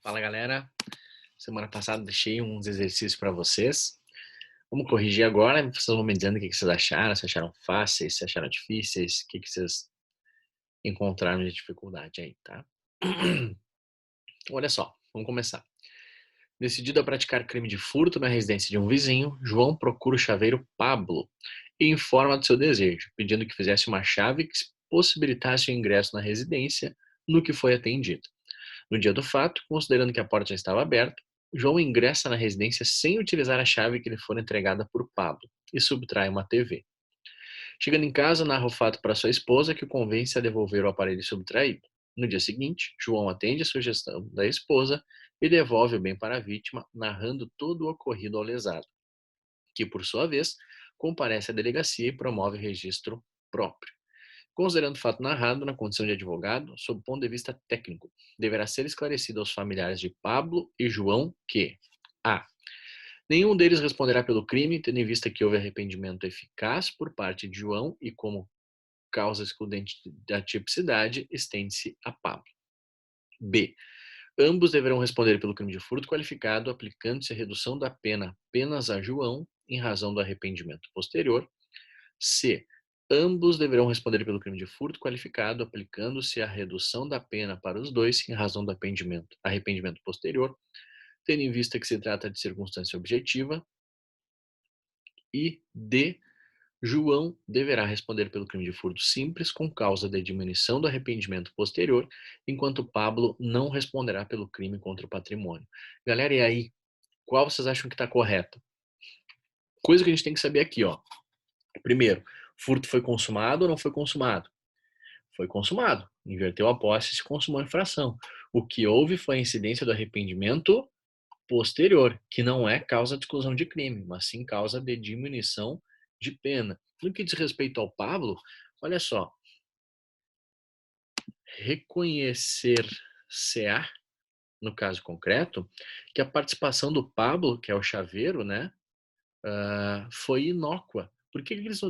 Fala galera, semana passada deixei uns exercícios para vocês. Vamos corrigir agora, vocês vão me dizendo o que vocês acharam, se acharam fáceis, se acharam difíceis, o que vocês encontraram de dificuldade aí, tá? Olha só, vamos começar. Decidido a praticar crime de furto na residência de um vizinho, João procura o chaveiro Pablo e informa do seu desejo, pedindo que fizesse uma chave que possibilitasse o ingresso na residência, no que foi atendido. No dia do fato, considerando que a porta já estava aberta, João ingressa na residência sem utilizar a chave que lhe foi entregada por Pablo e subtrai uma TV. Chegando em casa, narra o fato para sua esposa, que o convence a devolver o aparelho subtraído. No dia seguinte, João atende a sugestão da esposa e devolve o bem para a vítima, narrando todo o ocorrido ao lesado, que, por sua vez, comparece à delegacia e promove registro próprio. Considerando o fato narrado na condição de advogado, sob o ponto de vista técnico, deverá ser esclarecido aos familiares de Pablo e João que a. Nenhum deles responderá pelo crime, tendo em vista que houve arrependimento eficaz por parte de João e, como causa excludente da tipicidade, estende-se a Pablo. B. Ambos deverão responder pelo crime de furto qualificado, aplicando-se a redução da pena apenas a João, em razão do arrependimento posterior. C. Ambos deverão responder pelo crime de furto qualificado, aplicando-se a redução da pena para os dois em razão do arrependimento posterior, tendo em vista que se trata de circunstância objetiva. E D. João deverá responder pelo crime de furto simples com causa de diminuição do arrependimento posterior, enquanto Pablo não responderá pelo crime contra o patrimônio. Galera, e aí? Qual vocês acham que está correta? Coisa que a gente tem que saber aqui, ó. Primeiro, furto foi consumado ou não foi consumado? Foi consumado. Inverteu a posse e se consumou a infração. O que houve foi a incidência do arrependimento posterior, que não é causa de exclusão de crime, mas sim causa de diminuição de pena. No que diz respeito ao Pablo, olha só, reconhecer-se-á, no caso concreto, que a participação do Pablo, que é o chaveiro, né, foi inócua. Por que eles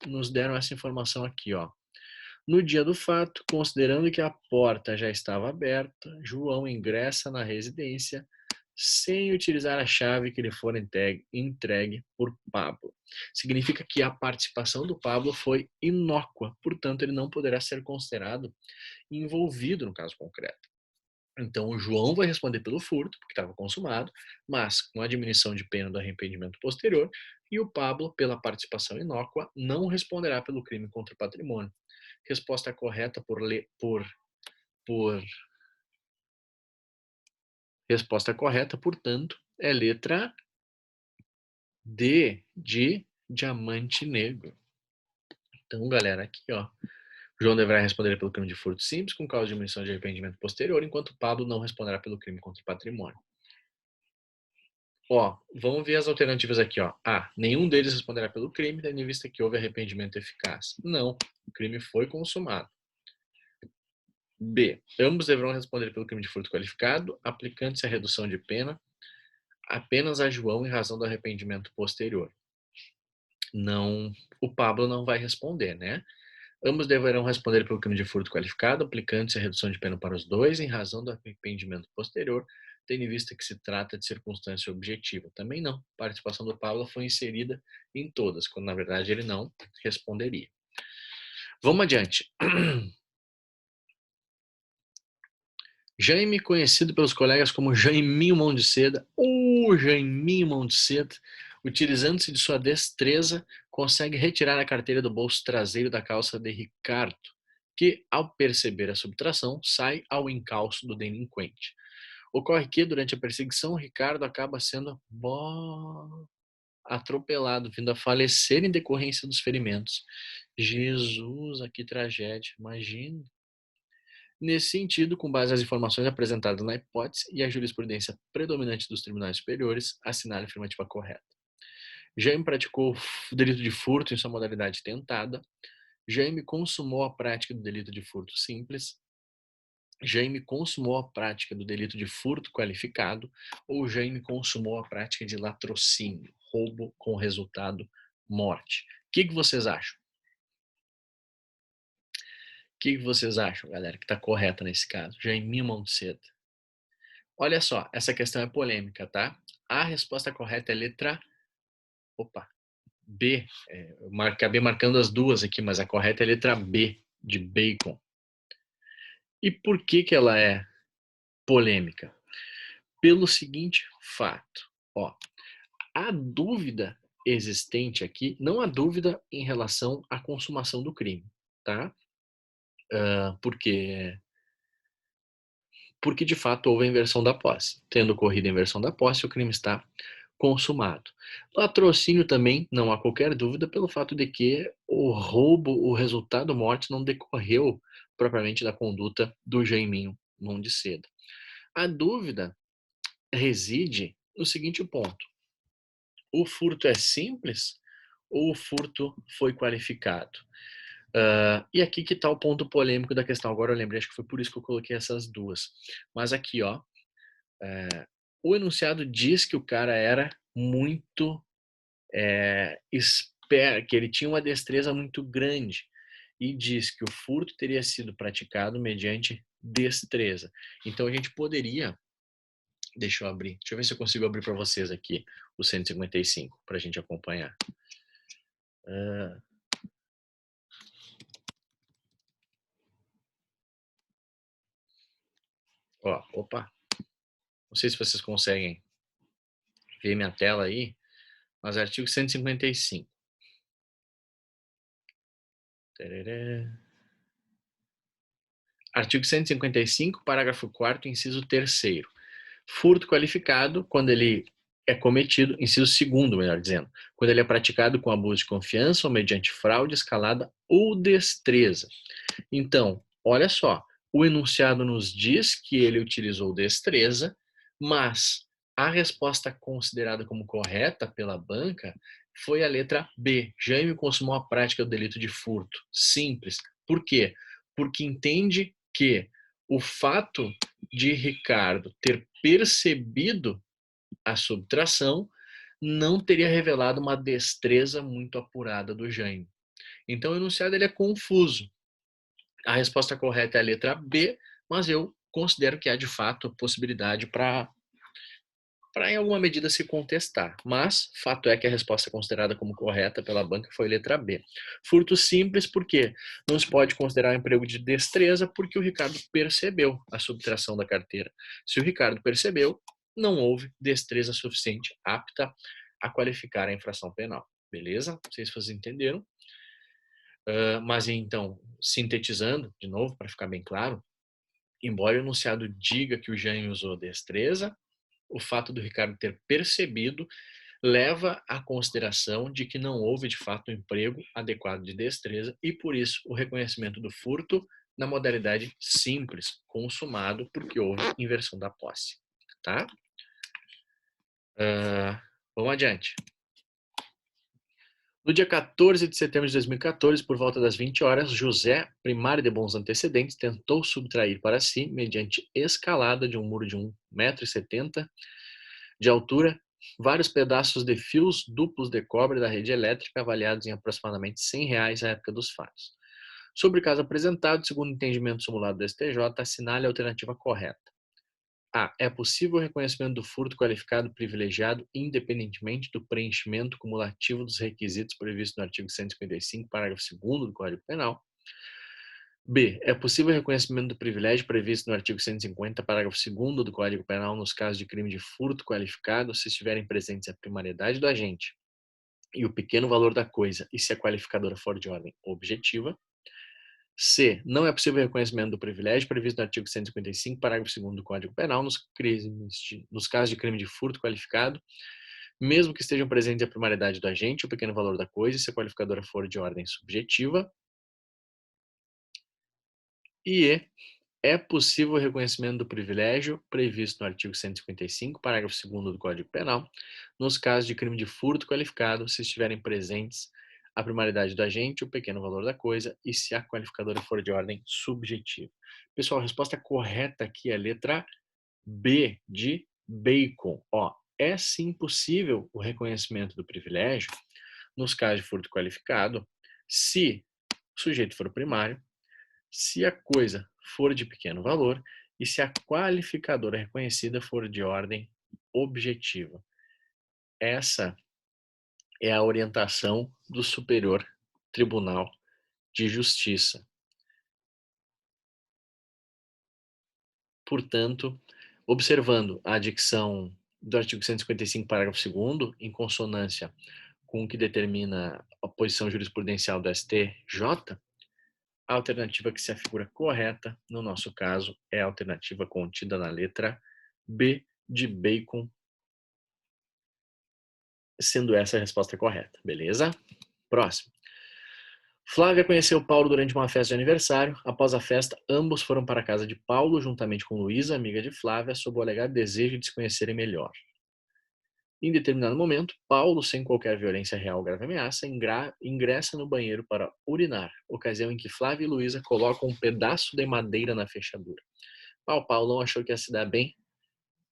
nos deram essa informação aqui, ó? No dia do fato, considerando que a porta já estava aberta, João ingressa na residência sem utilizar a chave que lhe for entregue por Pablo. Significa que a participação do Pablo foi inócua, portanto, ele não poderá ser considerado envolvido no caso concreto. Então, o João vai responder pelo furto, porque estava consumado, mas com a diminuição de pena do arrependimento posterior, e o Pablo, pela participação inócua, não responderá pelo crime contra o patrimônio. Resposta correta por resposta correta, portanto, é letra D de diamante negro. Então, galera, aqui, ó, João deverá responder pelo crime de furto simples com causa de diminuição de arrependimento posterior, enquanto Pablo não responderá pelo crime contra o patrimônio. Ó, vamos ver as alternativas aqui, ó. A. Nenhum deles responderá pelo crime, tendo em vista que houve arrependimento eficaz. Não, o crime foi consumado. B. Ambos deverão responder pelo crime de furto qualificado, aplicando-se a redução de pena apenas a João em razão do arrependimento posterior. Não, o Pablo não vai responder, né? Ambos deverão responder pelo crime de furto qualificado, aplicando-se a redução de pena para os dois em razão do arrependimento posterior, tendo em vista que se trata de circunstância objetiva. Também não. A participação do Pablo foi inserida em todas, quando na verdade ele não responderia. Vamos adiante. Jaime, conhecido pelos colegas como Jaiminho Mão de Seda, Jaiminho Mão de Seda, utilizando-se de sua destreza, consegue retirar a carteira do bolso traseiro da calça de Ricardo, que, ao perceber a subtração, sai ao encalço do delinquente. Ocorre que, durante a perseguição, Ricardo acaba sendo atropelado, vindo a falecer em decorrência dos ferimentos. Jesus, que tragédia, imagina. Nesse sentido, com base nas informações apresentadas na hipótese e a jurisprudência predominante dos tribunais superiores, assinale a afirmativa correta. Jaime praticou o delito de furto em sua modalidade tentada. Jaime consumou a prática do delito de furto simples. Jaime consumou a prática do delito de furto qualificado. Ou Jaime consumou a prática de latrocínio, roubo com resultado morte. O que vocês acham? O que vocês acham, galera, que está correta nesse caso? Jaiminho Mão de Seda. Olha só, essa questão é polêmica, tá? A resposta correta é letra, opa, B. Acabei marcando as duas aqui, mas a correta é a letra B, de bacon. E por que que ela é polêmica? Pelo seguinte fato, ó, a dúvida existente aqui, não há dúvida em relação à consumação do crime, tá? Porque de fato houve a inversão da posse. Tendo ocorrido a inversão da posse, o crime está consumado. Latrocínio também não há qualquer dúvida pelo fato de que o roubo, o resultado morte não decorreu propriamente da conduta do Jaiminho Mão de Seda. A dúvida reside no seguinte ponto: o furto é simples ou o furto foi qualificado? E aqui que está o ponto polêmico da questão. Agora eu lembrei, acho que foi por isso que eu coloquei essas duas. Mas aqui, ó, o enunciado diz que o cara era muito esperto, que ele tinha uma destreza muito grande e diz que o furto teria sido praticado mediante destreza. Então a gente poderia, deixa eu abrir, deixa eu ver se eu consigo abrir para vocês aqui o 155 para a gente acompanhar. Ó, opa, não sei se vocês conseguem ver minha tela aí, mas artigo 155. Tarará. Artigo 155, parágrafo 4º, inciso 3º. Furto qualificado, quando ele é cometido, inciso 2º, melhor dizendo, quando ele é praticado com abuso de confiança ou mediante fraude, escalada ou destreza. Então, olha só, o enunciado nos diz que ele utilizou destreza, mas a resposta considerada como correta pela banca foi a letra B. Jaime consumou a prática do delito de furto. Simples. Por quê? Porque entende que o fato de Ricardo ter percebido a subtração não teria revelado uma destreza muito apurada do Jaime. Então, o enunciado ele é confuso. A resposta correta é a letra B, mas eu considero que há de fato possibilidade para em alguma medida se contestar. Mas fato é que a resposta considerada como correta pela banca foi letra B. Furto simples porque não se pode considerar um emprego de destreza porque o Ricardo percebeu a subtração da carteira. Se o Ricardo percebeu, não houve destreza suficiente apta a qualificar a infração penal. Beleza? Não sei se vocês entenderam. Mas então, sintetizando, de novo, para ficar bem claro, embora o enunciado diga que o Jânio usou destreza, o fato do Ricardo ter percebido leva à consideração de que não houve, de fato, um emprego adequado de destreza e, por isso, o reconhecimento do furto na modalidade simples, consumado, porque houve inversão da posse. Tá? Vamos adiante. No dia 14 de setembro de 2014, por volta das 20 horas, José, primário de bons antecedentes, tentou subtrair para si, mediante escalada de um muro de 1,70 m de altura, vários pedaços de fios duplos de cobre da rede elétrica, avaliados em aproximadamente R$ 100 à época dos fatos. Sobre o caso apresentado, segundo o entendimento simulado do STJ, assinale a alternativa correta. A. É possível o reconhecimento do furto qualificado privilegiado independentemente do preenchimento cumulativo dos requisitos previstos no artigo 155, parágrafo 2º do Código Penal. B. É possível o reconhecimento do privilégio previsto no artigo 150, parágrafo 2º do Código Penal nos casos de crime de furto qualificado se estiverem presentes a primariedade do agente e o pequeno valor da coisa e se a qualificadora for de ordem objetiva. C. Não é possível o reconhecimento do privilégio previsto no artigo 155, parágrafo 2º do Código Penal, nos casos de crime de furto qualificado, mesmo que estejam presentes a primariedade do agente, o pequeno valor da coisa, e se a qualificadora for de ordem subjetiva. E é possível o reconhecimento do privilégio previsto no artigo 155, parágrafo 2º do Código Penal, nos casos de crime de furto qualificado, se estiverem presentes a primariedade do agente, o pequeno valor da coisa e se a qualificadora for de ordem subjetiva. Pessoal, a resposta correta aqui é a letra B, de bacon. Ó, é sim possível o reconhecimento do privilégio nos casos de furto qualificado se o sujeito for primário, se a coisa for de pequeno valor e se a qualificadora reconhecida for de ordem objetiva. Essa é a orientação do Superior Tribunal de Justiça. Portanto, observando a dicção do artigo 155, parágrafo 2º, em consonância com o que determina a posição jurisprudencial do STJ, a alternativa que se afigura correta, no nosso caso, é a alternativa contida na letra B de Bacon, sendo essa a resposta correta, beleza? Próximo. Flávia conheceu Paulo durante uma festa de aniversário. Após a festa, ambos foram para a casa de Paulo, juntamente com Luísa, amiga de Flávia, sob o alegado desejo de se conhecerem melhor. Em determinado momento, Paulo, sem qualquer violência real ou grave ameaça, ingressa no banheiro para urinar, ocasião em que Flávia e Luísa colocam um pedaço de madeira na fechadura. Paulo não achou que ia se dar bem,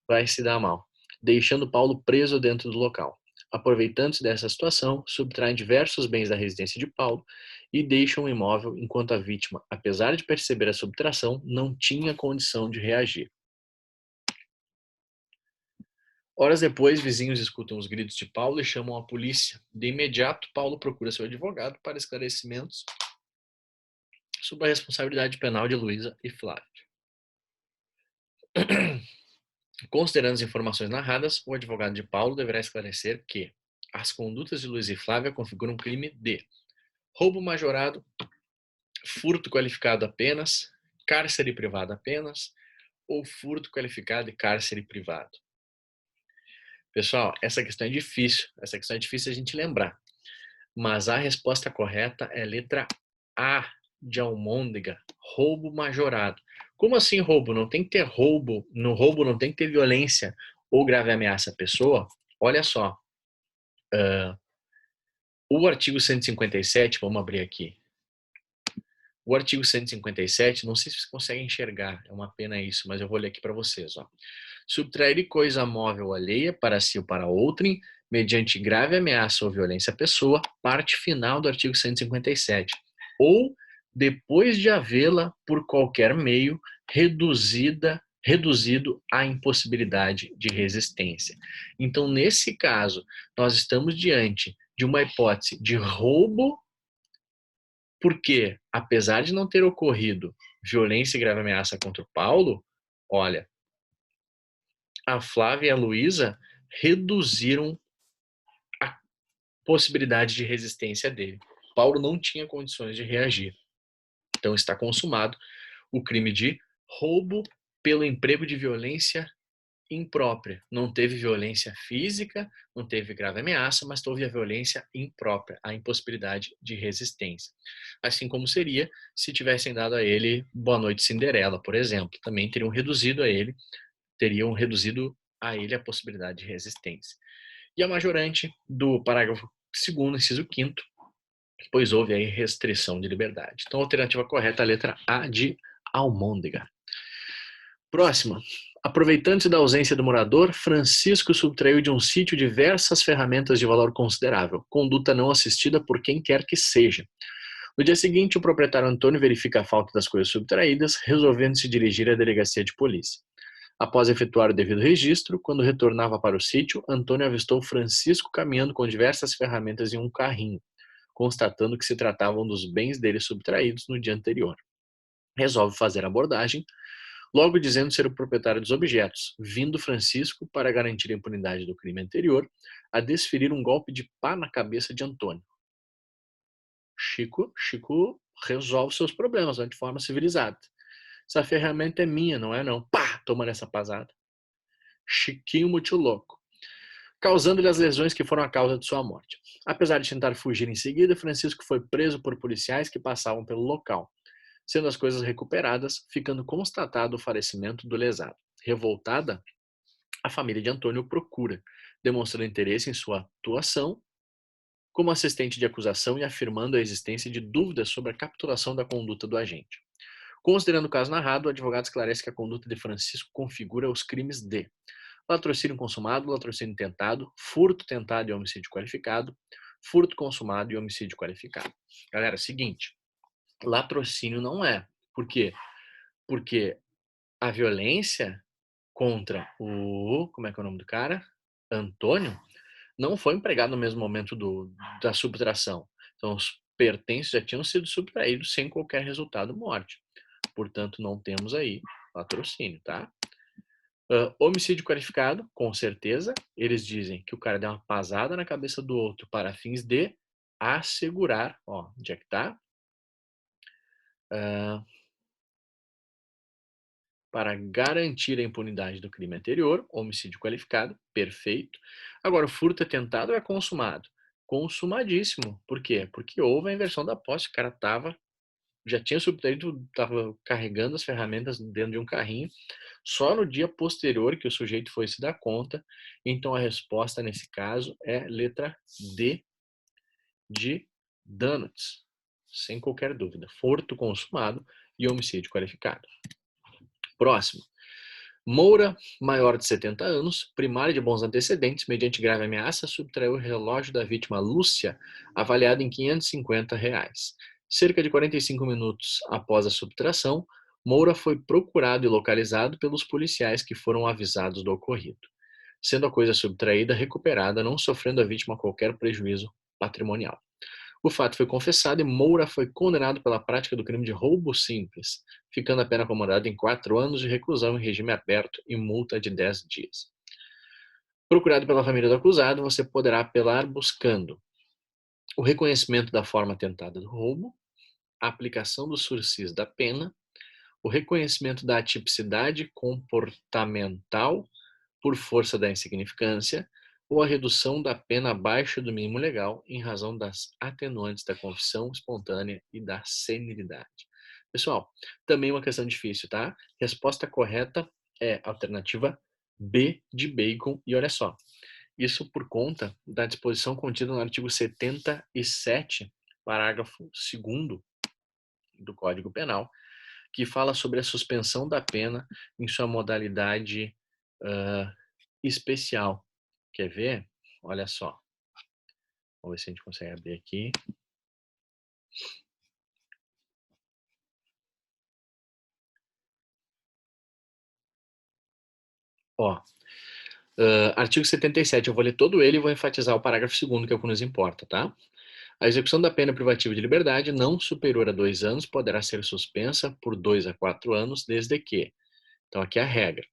vai se dar mal, deixando Paulo preso dentro do local. Aproveitando-se dessa situação, subtraem diversos bens da residência de Paulo e deixam o imóvel enquanto a vítima, apesar de perceber a subtração, não tinha condição de reagir. Horas depois, vizinhos escutam os gritos de Paulo e chamam a polícia. De imediato, Paulo procura seu advogado para esclarecimentos sobre a responsabilidade penal de Luísa e Flávia. Considerando as informações narradas, o advogado de Paulo deverá esclarecer que as condutas de Luísa e Flávia configuram um crime de roubo majorado, furto qualificado apenas, cárcere privado apenas ou furto qualificado e cárcere privado. Pessoal, essa questão é difícil a gente lembrar, mas a resposta correta é a letra A de almôndega, roubo majorado. Como assim roubo? Não tem que ter roubo, no roubo não tem que ter violência ou grave ameaça à pessoa? Olha só, o artigo 157, vamos abrir aqui. O artigo 157, não sei se vocês conseguem enxergar, é uma pena isso, mas eu vou ler aqui para vocês. Ó. Subtrair coisa móvel alheia para si ou para outrem, mediante grave ameaça ou violência à pessoa, parte final do artigo 157. Ou, depois de havê-la, por qualquer meio, reduzido à impossibilidade de resistência. Então, nesse caso, nós estamos diante de uma hipótese de roubo, porque, apesar de não ter ocorrido violência e grave ameaça contra o Paulo, olha, a Flávia e a Luísa reduziram a possibilidade de resistência dele. Paulo não tinha condições de reagir. Então está consumado o crime de roubo pelo emprego de violência imprópria. Não teve violência física, não teve grave ameaça, mas houve a violência imprópria, a impossibilidade de resistência. Assim como seria se tivessem dado a ele Boa Noite Cinderela, por exemplo. Também teriam reduzido a ele a possibilidade de resistência. E a majorante do parágrafo 2º, inciso 5º, pois houve aí restrição de liberdade. Então, a alternativa correta é a letra A de almôndega. Próxima. Aproveitando-se da ausência do morador, Francisco subtraiu de um sítio diversas ferramentas de valor considerável, conduta não assistida por quem quer que seja. No dia seguinte, o proprietário Antônio verifica a falta das coisas subtraídas, resolvendo se dirigir à delegacia de polícia. Após efetuar o devido registro, quando retornava para o sítio, Antônio avistou Francisco caminhando com diversas ferramentas em um carrinho, constatando que se tratavam dos bens dele subtraídos no dia anterior. Resolve fazer a abordagem, logo dizendo ser o proprietário dos objetos, vindo Francisco, para garantir a impunidade do crime anterior, a desferir um golpe de pá na cabeça de Antônio. Chico resolve seus problemas de forma civilizada. Essa ferramenta é minha, não é não. Pá! Toma nessa pasada. Chiquinho muito louco, causando-lhe as lesões que foram a causa de sua morte. Apesar de tentar fugir em seguida, Francisco foi preso por policiais que passavam pelo local, sendo as coisas recuperadas, ficando constatado o falecimento do lesado. Revoltada, a família de Antônio o procura, demonstrando interesse em sua atuação como assistente de acusação e afirmando a existência de dúvidas sobre a capitulação da conduta do agente. Considerando o caso narrado, o advogado esclarece que a conduta de Francisco configura os crimes de latrocínio consumado, latrocínio tentado, furto tentado e homicídio qualificado, furto consumado e homicídio qualificado. Galera, é o seguinte, latrocínio não é. Por quê? Porque a violência contra o... Como é que é o nome do cara? Antônio, não foi empregado no mesmo momento da subtração. Então, os pertences já tinham sido subtraídos sem qualquer resultado morte. Portanto, não temos aí latrocínio, tá? Homicídio qualificado, com certeza. Eles dizem que o cara deu uma pasada na cabeça do outro para fins de assegurar, ó, onde é que tá? Para garantir a impunidade do crime anterior, homicídio qualificado, perfeito. Agora, o furto é tentado ou é consumado? Consumadíssimo. Por quê? Porque houve a inversão da posse. O cara já tinha subtraído, estava carregando as ferramentas dentro de um carrinho. Só no dia posterior que o sujeito foi se dar conta. Então, a resposta nesse caso é letra D de donuts. Sem qualquer dúvida. Furto consumado e homicídio qualificado. Próximo. Moura, maior de 70 anos, primário de bons antecedentes, mediante grave ameaça, subtraiu o relógio da vítima Lúcia, avaliado em R$ 550. Cerca de 45 minutos após a subtração, Moura foi procurado e localizado pelos policiais que foram avisados do ocorrido, sendo a coisa subtraída recuperada, não sofrendo a vítima qualquer prejuízo patrimonial. O fato foi confessado e Moura foi condenado pela prática do crime de roubo simples, ficando a pena acomodada em 4 anos de reclusão em regime aberto e multa de 10 dias. Procurado pela família do acusado, você poderá apelar buscando o reconhecimento da forma tentada do roubo, a aplicação do sursis da pena, o reconhecimento da atipicidade comportamental por força da insignificância, ou a redução da pena abaixo do mínimo legal em razão das atenuantes da confissão espontânea e da senilidade. Pessoal, também uma questão difícil, tá? Resposta correta é a alternativa B de bacon, e olha só, isso por conta da disposição contida no artigo 77, parágrafo 2º do Código Penal, que fala sobre a suspensão da pena em sua modalidade especial. Quer ver? Olha só. Vamos ver se a gente consegue abrir aqui. Ó, artigo 77, eu vou ler todo ele e vou enfatizar o parágrafo 2º, que é o que nos importa, tá? A execução da pena privativa de liberdade não superior a 2 anos poderá ser suspensa por 2 a 4 anos, desde que, então aqui é a regra,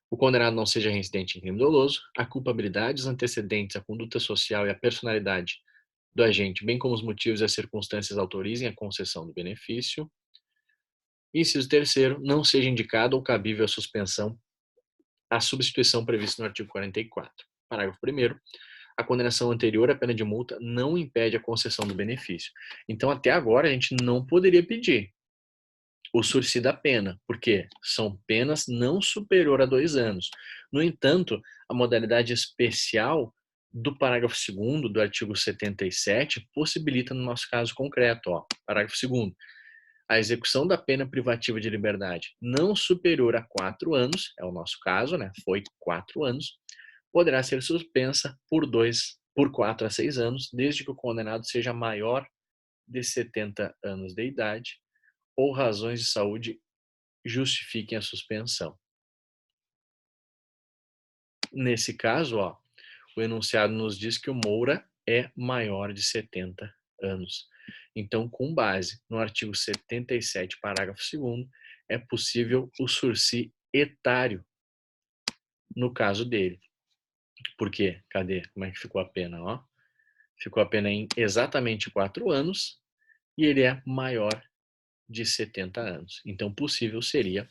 o condenado não seja reincidente em crime doloso, a culpabilidade, os antecedentes, a conduta social e a personalidade do agente, bem como os motivos e as circunstâncias autorizem a concessão do benefício. Inciso 3º, não seja indicado ou cabível a suspensão, a substituição prevista no artigo 44. Parágrafo 1º, a condenação anterior à pena de multa não impede a concessão do benefício. Então, até agora, a gente não poderia pedir o sursi da pena, porque são penas não superior a 2 anos. No entanto, a modalidade especial do parágrafo 2º do artigo 77 possibilita, no nosso caso concreto, ó, parágrafo 2º, a execução da pena privativa de liberdade não superior a 4 anos, é o nosso caso, né? Foi 4 anos, poderá ser suspensa por 4 a 6 anos, desde que o condenado seja maior de 70 anos de idade ou razões de saúde justifiquem a suspensão. Nesse caso, ó, o enunciado nos diz que o Moura é maior de 70 anos. Então, com base no artigo 77, parágrafo 2º, é possível o sursi etário no caso dele. Por quê? Cadê? Como é que ficou a pena? Ó? Ficou a pena em exatamente 4 anos e ele é maior de 70 anos. Então, possível seria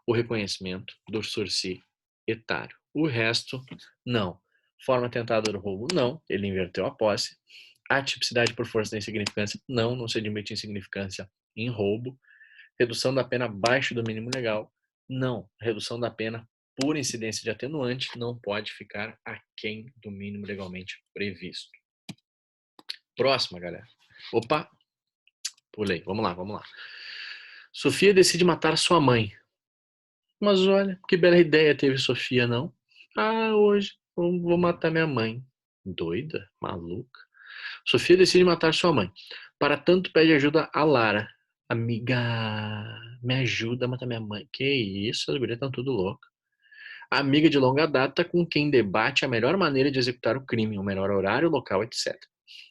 o reconhecimento do sursi etário. O resto, não. Forma tentada do roubo, não. Ele inverteu a posse. Atipicidade por força da insignificância, não. Não se admite insignificância em roubo. Redução da pena abaixo do mínimo legal, não. Redução da pena por incidência de atenuante não pode ficar aquém do mínimo legalmente previsto. Próxima, galera. Opa, pulei. Vamos lá, vamos lá. Sofia decide matar sua mãe. Mas olha, que bela ideia teve Sofia, não? Ah, hoje vou matar minha mãe. Doida? Maluca? Sofia decide matar sua mãe. Para tanto, pede ajuda a Lara. Amiga, me ajuda a matar minha mãe. Que isso, as gurias estão tudo louco. Amiga de longa data com quem debate a melhor maneira de executar o crime, o melhor horário, local, etc.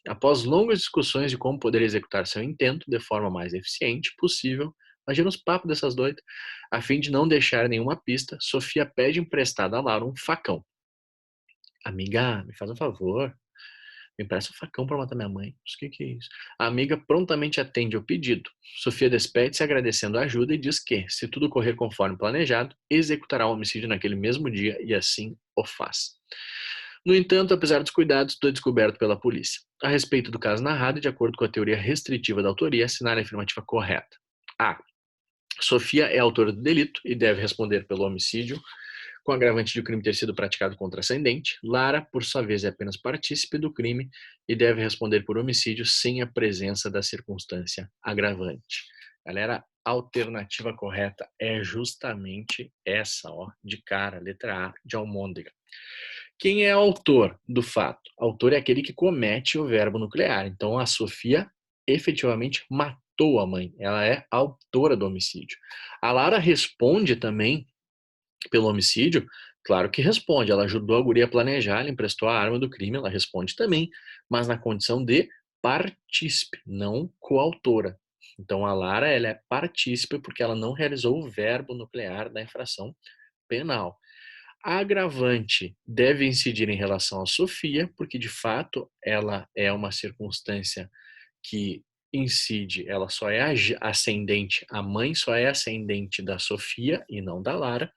Após longas discussões de como poder executar seu intento de forma mais eficiente possível, imagina os papos dessas doidas, a fim de não deixar nenhuma pista, Sofia pede emprestada a Laura um facão. Amiga, me faz um favor, me empresta um facão para matar minha mãe. O que é isso? A amiga prontamente atende ao pedido. Sofia despede-se agradecendo a ajuda e diz que, se tudo correr conforme planejado, executará o homicídio naquele mesmo dia e assim o faz. No entanto, apesar dos cuidados, tudo é descoberto pela polícia. A respeito do caso narrado, e de acordo com a teoria restritiva da autoria, assinar a afirmativa correta. A. Sofia é autora do delito e deve responder pelo homicídio com o agravante de o crime ter sido praticado contra ascendente. Lara, por sua vez, é apenas partícipe do crime e deve responder por homicídio sem a presença da circunstância agravante. Galera, a alternativa correta é justamente essa, ó, de cara, letra A, de almôndega. Quem é autor do fato? Autor é aquele que comete o verbo nuclear. Então, a Sofia efetivamente matou a mãe. Ela é autora do homicídio. A Lara responde também pelo homicídio? Claro que responde. Ela ajudou a guria a planejar, ela emprestou a arma do crime, ela responde também, mas na condição de partícipe, não coautora. Então a Lara, ela é partícipe porque ela não realizou o verbo nuclear da infração penal. A agravante deve incidir em relação à Sofia, porque de fato ela é uma circunstância que incide, ela só é ascendente, a mãe só é ascendente da Sofia e não da Lara,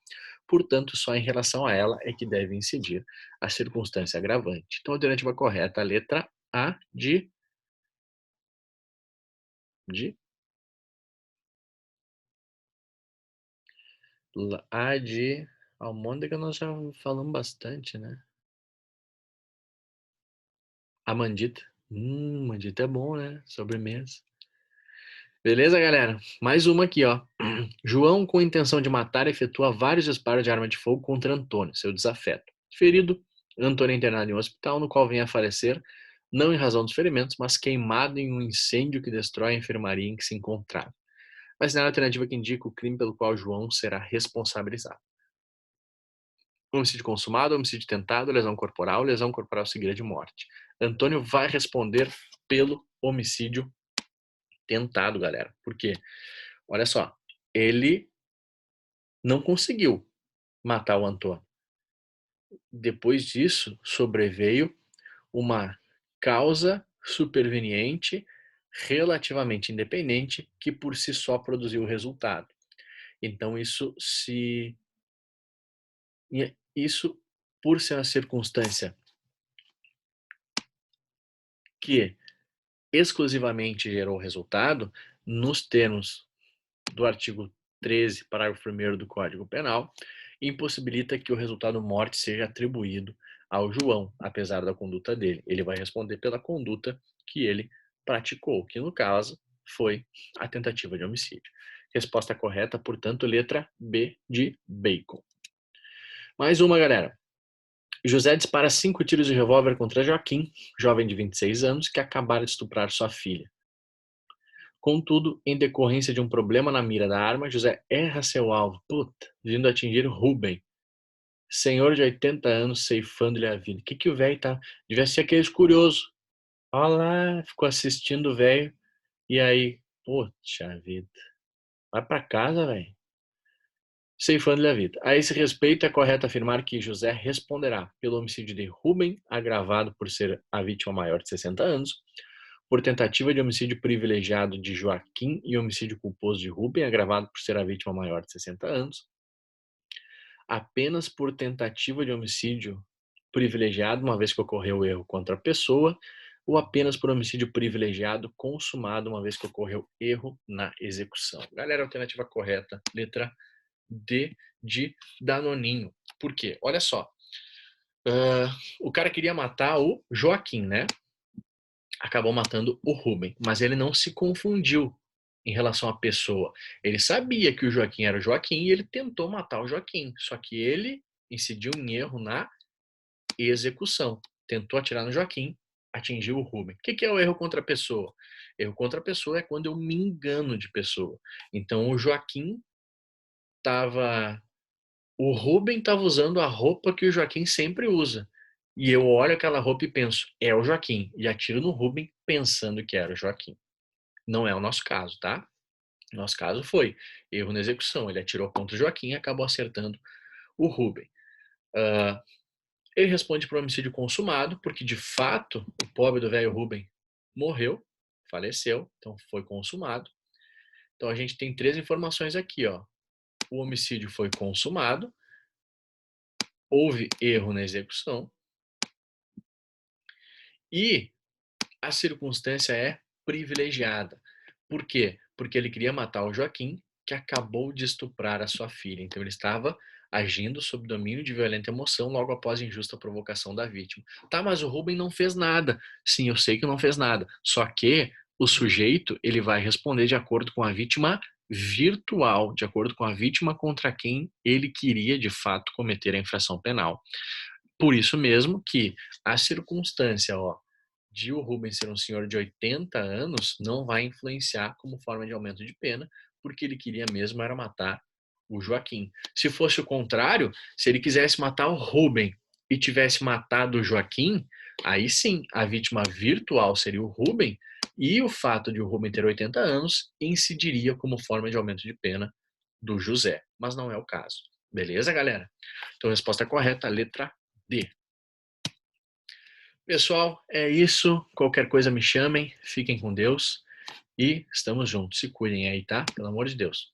portanto, só em relação a ela é que deve incidir a circunstância agravante. Então, a alternativa correta, a letra A de A de almôndega nós já falamos bastante, né? A mandita. Mandita é bom, né? Sobremesa. Beleza, galera? Mais uma aqui, ó. João, com intenção de matar, efetua vários disparos de arma de fogo contra Antônio, seu desafeto. Ferido, Antônio é internado em um hospital, no qual vem a falecer, não em razão dos ferimentos, mas queimado em um incêndio que destrói a enfermaria em que se encontrava. Vai ser a alternativa que indica o crime pelo qual João será responsabilizado. Homicídio consumado, homicídio tentado, lesão corporal seguida de morte. Antônio vai responder pelo homicídio tentado, galera. Por quê? Olha só, ele não conseguiu matar o Antônio. Depois disso, sobreveio uma causa superveniente relativamente independente que por si só produziu o resultado. Então isso por ser uma circunstância que exclusivamente gerou resultado, nos termos do artigo 13, parágrafo 1º do Código Penal, impossibilita que o resultado morte seja atribuído ao João, apesar da conduta dele. Ele vai responder pela conduta que ele praticou, que no caso foi a tentativa de homicídio. Resposta correta, portanto, letra B de bacon. Mais uma, galera. José dispara 5 tiros de revólver contra Joaquim, jovem de 26 anos, que acabara de estuprar sua filha. Contudo, em decorrência de um problema na mira da arma, José erra seu alvo, vindo atingir Rubem, senhor de 80 anos, ceifando-lhe a vida. O que o velho tá? Devia ser aqueles curioso. Olha lá, ficou assistindo o velho, e aí, poxa vida, vai pra casa, velho. Ceifando-lhe a vida. A esse respeito, é correto afirmar que José responderá pelo homicídio de Rubem, agravado por ser a vítima maior de 60 anos, por tentativa de homicídio privilegiado de Joaquim e homicídio culposo de Rubem, agravado por ser a vítima maior de 60 anos, apenas por tentativa de homicídio privilegiado, uma vez que ocorreu o erro contra a pessoa, ou apenas por homicídio privilegiado consumado, uma vez que ocorreu erro na execução. Galera, a alternativa correta, letra D de Danoninho. Por quê? Olha só. O cara queria matar o Joaquim, né? Acabou matando o Rubem, mas ele não se confundiu em relação à pessoa. Ele sabia que o Joaquim era o Joaquim e ele tentou matar o Joaquim, só que ele incidiu em erro na execução. Tentou atirar no Joaquim atingiu o Rubem. O que é o erro contra a pessoa? Erro contra a pessoa é quando eu me engano de pessoa. Então, o Joaquim estava... O Rubem estava usando a roupa que o Joaquim sempre usa. E eu olho aquela roupa e penso, é o Joaquim. E atiro no Rubem pensando que era o Joaquim. Não é o nosso caso, tá? O nosso caso foi erro na execução. Ele atirou contra o Joaquim e acabou acertando o Rubem. Ele responde por homicídio consumado, porque de fato o pobre do velho Rubem morreu, faleceu, então foi consumado. Então a gente tem 3 informações aqui, ó. O homicídio foi consumado, houve erro na execução e a circunstância é privilegiada. Por quê? Porque ele queria matar o Joaquim, que acabou de estuprar a sua filha. Então ele estava agindo sob domínio de violenta emoção logo após a injusta provocação da vítima. Tá, mas o Rubem não fez nada. Sim, eu sei que não fez nada. Só que o sujeito, ele vai responder de acordo com a vítima virtual, de acordo com a vítima contra quem ele queria de fato cometer a infração penal. Por isso mesmo que a circunstância, ó, de o Rubens ser um senhor de 80 anos não vai influenciar como forma de aumento de pena, porque ele queria mesmo era matar o Joaquim. Se fosse o contrário, se ele quisesse matar o Rubem e tivesse matado o Joaquim, aí sim, a vítima virtual seria o Rubem e o fato de o Rubem ter 80 anos incidiria como forma de aumento de pena do José. Mas não é o caso. Beleza, galera? Então, a resposta correta, letra D. Pessoal, é isso. Qualquer coisa me chamem. Fiquem com Deus. E estamos juntos. Se cuidem aí, tá? Pelo amor de Deus.